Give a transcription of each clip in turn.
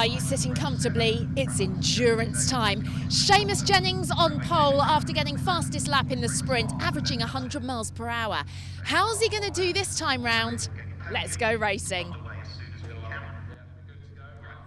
are you? Sitting comfortably? It's endurance time. Seamus Jennings on pole after getting fastest lap in the sprint, averaging 100 miles per hour. How's he going to do this time round? Let's go racing.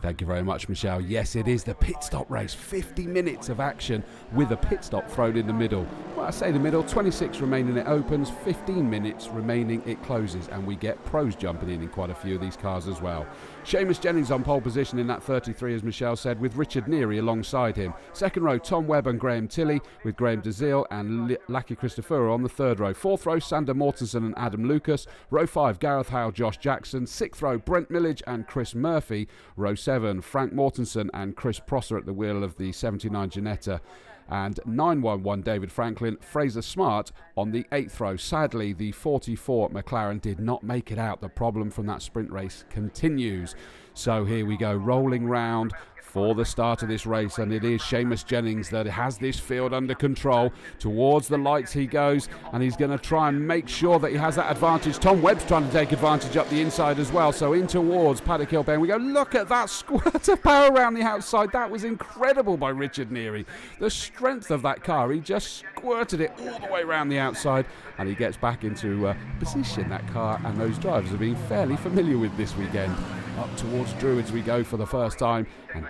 Thank you very much, Michelle. Yes, it is the pit stop race. 50 minutes of action with a pit stop thrown in the middle. Well, I say the middle, 26 remaining it opens, 15 minutes remaining it closes, and we get pros jumping in quite a few of these cars as well. Seamus Jennings on pole position in that 33, as Michelle said, with Richard Neary alongside him. Second row, Tom Webb and Graham Tilley, with Graham DeZille and Lucky Christophorou on the third row. Fourth row, Sander Mortensen and Adam Lucas. Row 5, Gareth Howell, Josh Jackson. Sixth row, Brent Millage and Chris Murphy. Row 7, Frank Mortensen and Chris Prosser at the wheel of the 79 Ginetta. And 911 David Franklin, Fraser Smart on the 8th row. Sadly, the 44 McLaren did not make it out. The problem from that sprint race continues. So here we go, rolling round for the start of this race, and it is Seamus Jennings that has this field under control. Towards the lights he goes, and he's going to try and make sure that he has that advantage. Tom Webb's trying to take advantage up the inside as well, so in towards Paddock Hill Bend we go. Look at that squirt of power around the outside. That was incredible by Richard Neary. The strength of that car, he just squirted it all the way around the outside, and he gets back into position that car and those drivers are being fairly familiar with this weekend. Up towards Druids we go for the first time, and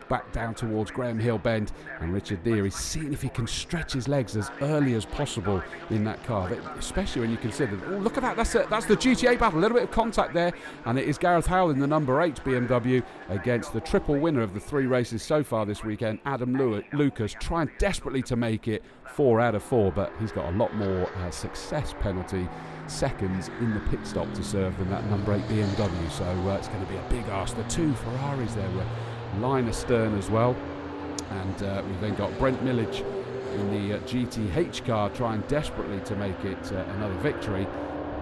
back down towards Graham Hill Bend, and Richard Neary seeing if he can stretch his legs as early as possible in that car, especially when you consider, oh look at that, that's the GTA battle, a little bit of contact there, and it is Gareth Howell in the number 8 BMW against the triple winner of the 3 races so far this weekend, Adam Lucas, trying desperately to make it 4 out of 4, but he's got a lot more success penalty seconds in the pit stop to serve than that number 8 BMW, so it's going to be a big ask. The 2 Ferraris there were line astern as well, and we've then got Brent Millage in the GTH car trying desperately to make it another victory.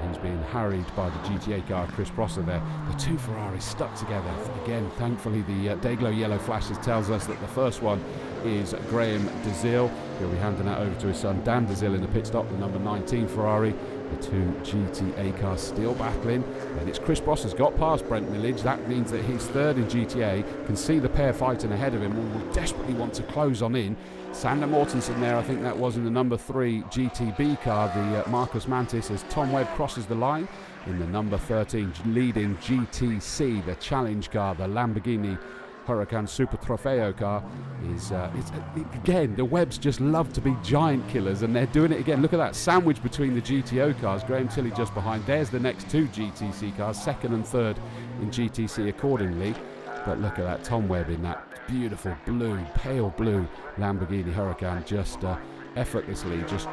He's being harried by the GTA car, Chris Prosser there. The 2 Ferraris stuck together. Again, thankfully the Dayglow yellow flashes tells us that the first one is Graham DeZille. He'll be handing that over to his son Dan DeZille in the pit stop, the number 19 Ferrari. The 2 GTA cars still battling, and it's Chris Prosser's got past Brent Millage. That means that he's third in GTA, can see the pair fighting ahead of him and will desperately want to close on in. Sander Mortensen there, I think that was in the number 3 GTB car, the Marcus Mantis, as Tom Webb crosses the line in the number 13 leading GTC, the challenge car, the Lamborghini Huracan Super Trofeo car. Again, the Webbs just love to be giant killers, and they're doing it again. Look at that sandwich between the GTO cars. Graham Tilley just behind. There's the next 2 GTC cars, second and third in GTC accordingly. But look at that, Tom Webb in that beautiful blue, pale blue Lamborghini Huracan, just effortlessly just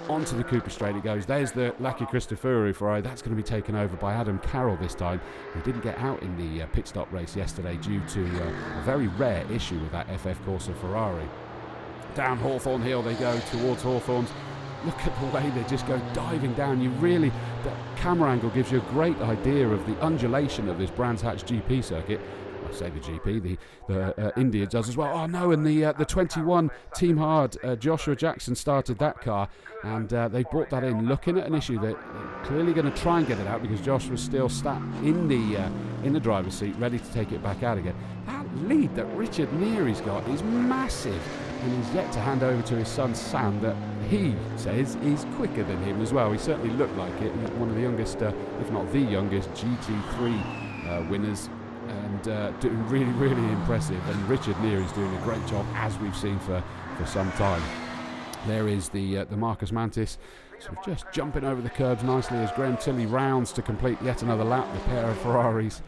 onto the Cooper Straight it goes. There's the Lucky Christophorou Ferrari. That's going to be taken over by Adam Carroll this time. He didn't get out in the pit stop race yesterday due to a very rare issue with that FF Corsa Ferrari. Down Hawthorne Hill they go towards Hawthorne's. Look at the way they just go diving down. The camera angle gives you a great idea of the undulation of this Brands Hatch GP circuit. I say the GP, the India does as well. Oh no, and the 21 Team Hard, Joshua Jackson started that car, and they brought that in, looking at an issue that clearly going to try and get it out because Josh was still sat in the driver's seat, ready to take it back out again. That lead that Richard Neary's got is massive, and he's yet to hand over to his son Sam, that he says is quicker than him as well. He certainly looked like it. He's one of the youngest, if not the youngest, GT3 winners. And doing really, really impressive, and Richard Neary's doing a great job, as we've seen for some time. There is the Marcus Mantis, so just jumping over the curbs nicely as Graham Tilley rounds to complete yet another lap. The pair of Ferraris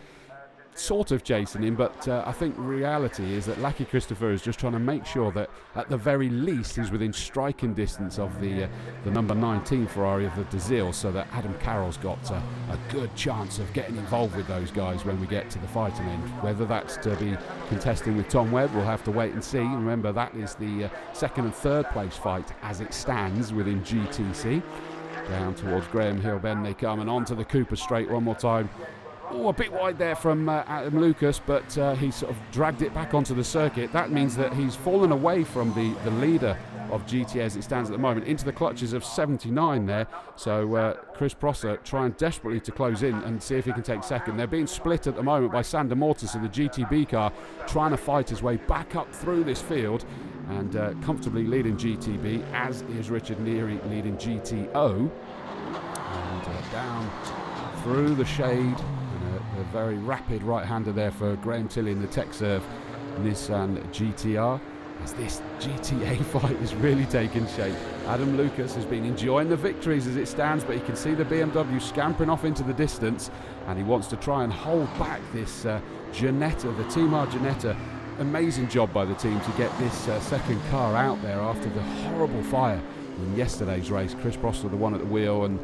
sort of chasing him, but I think reality is that Lucky Christophorou is just trying to make sure that at the very least he's within striking distance of the number 19 Ferrari of the DeZille, so that Adam Carroll's got a good chance of getting involved with those guys when we get to the fighting end. Whether that's to be contesting with Tom Webb, we'll have to wait and see. Remember, that is the second and third place fight as it stands within GTC. Down towards Graham Hill Bend they come, and onto the Cooper Straight one more time. Oh, a bit wide there from Adam Lucas, but he sort of dragged it back onto the circuit. That means that he's fallen away from the leader of GT as it stands at the moment, into the clutches of 79 there. So Chris Prosser trying desperately to close in and see if he can take second. They're being split at the moment by Sander Mortensen, the GTB car, trying to fight his way back up through this field and comfortably leading GTB, as is Richard Neary leading GTO. And down through the shade, a very rapid right-hander there for Graham Tilley in the Texserve Nissan GTR, as this GTA fight is really taking shape. Adam Lucas has been enjoying the victories as it stands, but you can see the BMW scampering off into the distance, and he wants to try and hold back this Ginetta, the Team R Ginetta. Amazing job by the team to get this second car out there after the horrible fire in yesterday's race. Chris Prosser, the one at the wheel, and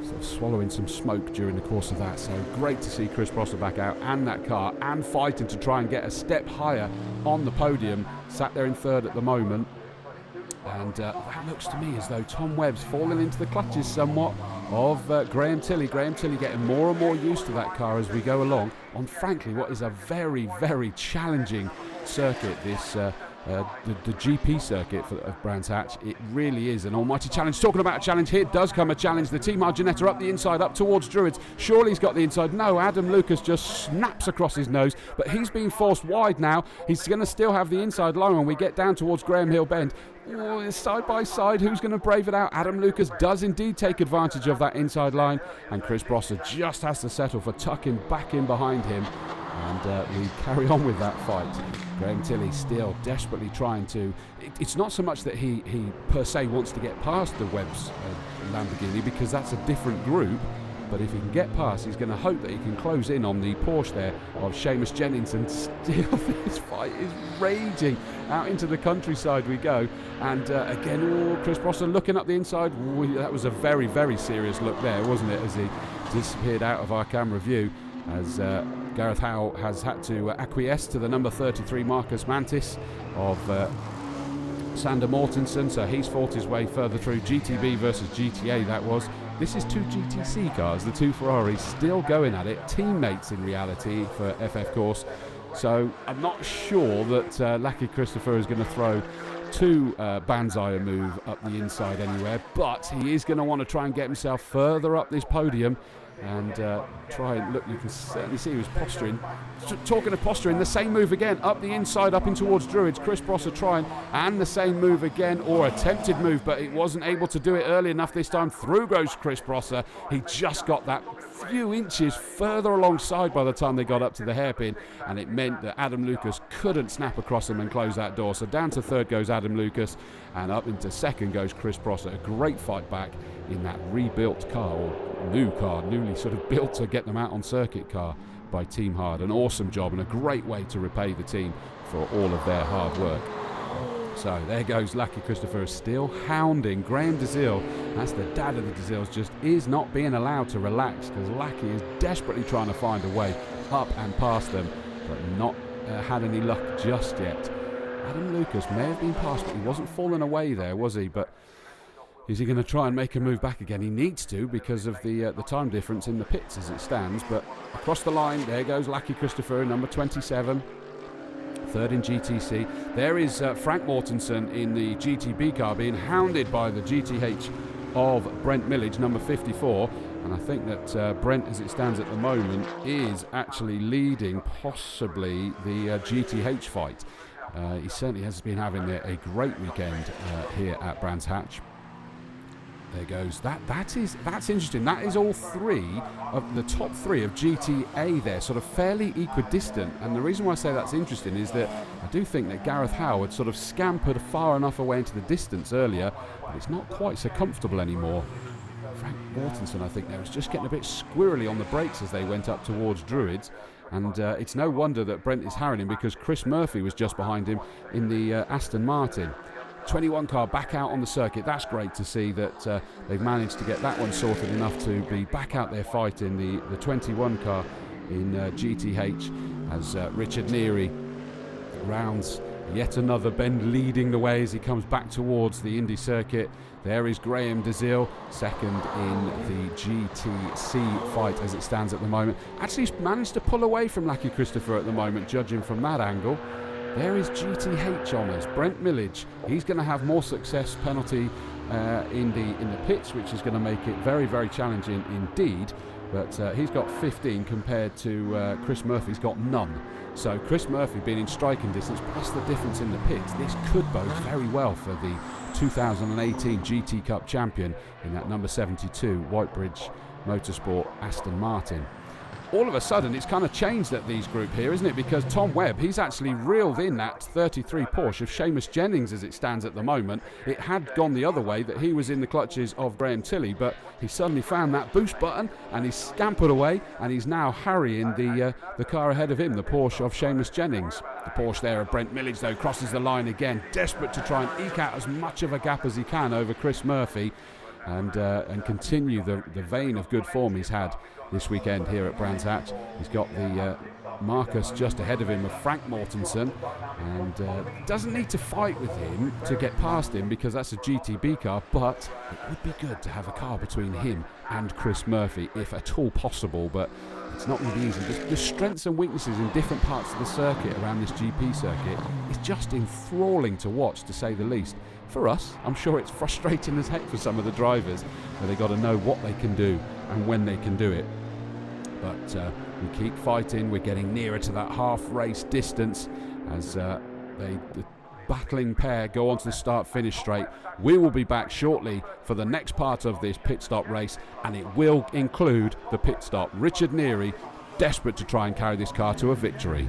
sort of swallowing some smoke during the course of that. So great to see Chris Prosser back out and that car, and fighting to try and get a step higher on the podium. Sat there in third at the moment, and that looks to me as though Tom Webb's fallen into the clutches somewhat of Graham Tilley. Graham Tilley getting more and more used to that car as we go along on, frankly, what is a very, very challenging circuit, this the GP circuit of Brands Hatch. It really is an almighty challenge. Talking about a challenge, here does come a challenge. The Team R Ginetta up the inside, up towards Druids. Surely he's got the inside. No, Adam Lucas just snaps across his nose, but he's being forced wide now. He's going to still have the inside line when we get down towards Graham Hill Bend. Oh, side by side, who's going to brave it out? Adam Lucas does indeed take advantage of that inside line, and Chris Prosser just has to settle for tucking back in behind him. And we carry on with that fight. Graham Tilley still desperately trying to... It's not so much that he per se wants to get past the Webb's Lamborghini, because that's a different group. But if he can get past, he's going to hope that he can close in on the Porsche there of Seamus Jennings. And still this fight is raging. Out into the countryside we go. And again, Chris Prosser looking up the inside. That was a very, very serious look there, wasn't it, as he disappeared out of our camera view, as Gareth Howell has had to acquiesce to the number 33 Marcus Mantis of Sander Mortensen, so he's fought his way further through. GTB versus GTA, that was. This is two GTC cars, the two Ferraris still going at it, teammates in reality for FF Course. So I'm not sure that Lucky Christopher is going to throw too Banzai a move up the inside anywhere, but he is going to want to try and get himself further up this podium and try and look. You can certainly see he was posturing. Talking of posturing, the same move again, up the inside, up in towards Druids. Chris Prosser trying, and the same move again, or attempted move, but it wasn't able to do it early enough this time. Through goes Chris Prosser. He just got that few inches further alongside by the time they got up to the hairpin, and it meant that Adam Lucas couldn't snap across him and close that door. So down to third goes Adam Lucas, and up into second goes Chris Prosser. A great fight back in that rebuilt car, or new car, newly sort of built to get them out on circuit car by Team Hard. An awesome job and a great way to repay the team for all of their hard work. So there goes Lucky Christopher, still hounding Graham DeZille. That's the dad of the DeZilles, just is not being allowed to relax, because Lucky is desperately trying to find a way up and past them, but not had any luck just yet. Adam Lucas may have been past, but he wasn't falling away there, was he? But is he going to try and make a move back again? He needs to, because of the time difference in the pits as it stands. But across the line, there goes Lucky Christopher, number 27, third in GTC. There is Frank Mortensen in the GTB car being hounded by the GTH of Brent Millage, number 54. And I think that Brent, as it stands at the moment, is actually leading possibly the GTH fight. He certainly has been having a great weekend here at Brands Hatch. There goes. That's interesting. That is all three of the top three of GTA there, sort of fairly equidistant. And the reason why I say that's interesting is that I do think that Gareth Howard sort of scampered far enough away into the distance earlier, but it's not quite so comfortable anymore. Frank Mortensen, I think, there was just getting a bit squirrely on the brakes as they went up towards Druids. And it's no wonder that Brent is harrying him, because Chris Murphy was just behind him in the Aston Martin. 21 car back out on the circuit. That's great to see that they've managed to get that one sorted enough to be back out there fighting the 21 car in GTH, as Richard Neary rounds Yet another bend leading the way as he comes back towards the Indy circuit. There is Graham DeZille, second in the GTC fight as it stands at the moment. Actually managed to pull away from Lucky Christopher at the moment, judging from that angle. There is GTH honours, Brent Millage. He's going to have more success penalty in the pits, which is going to make it very, very challenging indeed. But he's got 15 compared to Chris Murphy's got none. So Chris Murphy being in striking distance plus the difference in the pits, this could bode very well for the 2018 GT Cup champion in that number 72 Whitebridge Motorsport Aston Martin. All of a sudden it's kind of changed at these group here, isn't it? Because Tom Webb, he's actually reeled in that 33 Porsche of Seamus Jennings as it stands at the moment. It had gone the other way, that he was in the clutches of Graham Tilley, but he suddenly found that boost button and he scampered away, and he's now harrying the car ahead of him, the Porsche of Seamus Jennings. The Porsche there of Brent Millage though crosses the line again, desperate to try and eke out as much of a gap as he can over Chris Murphy and continue the vein of good form he's had this weekend here at Brands Hatch. He's got the Marcus just ahead of him of Frank Mortensen, and doesn't need to fight with him to get past him because that's a GTB car, but it would be good to have a car between him and Chris Murphy if at all possible, but it's not going to be easy. The strengths and weaknesses in different parts of the circuit around this GP circuit is just enthralling to watch, to say the least. For us, I'm sure it's frustrating as heck for some of the drivers, where they've got to know what they can do and when they can do it. But we keep fighting. We're getting nearer to that half-race distance as the battling pair go on to the start-finish straight. We will be back shortly for the next part of this pit stop race, and it will include the pit stop. Richard Neary, desperate to try and carry this car to a victory.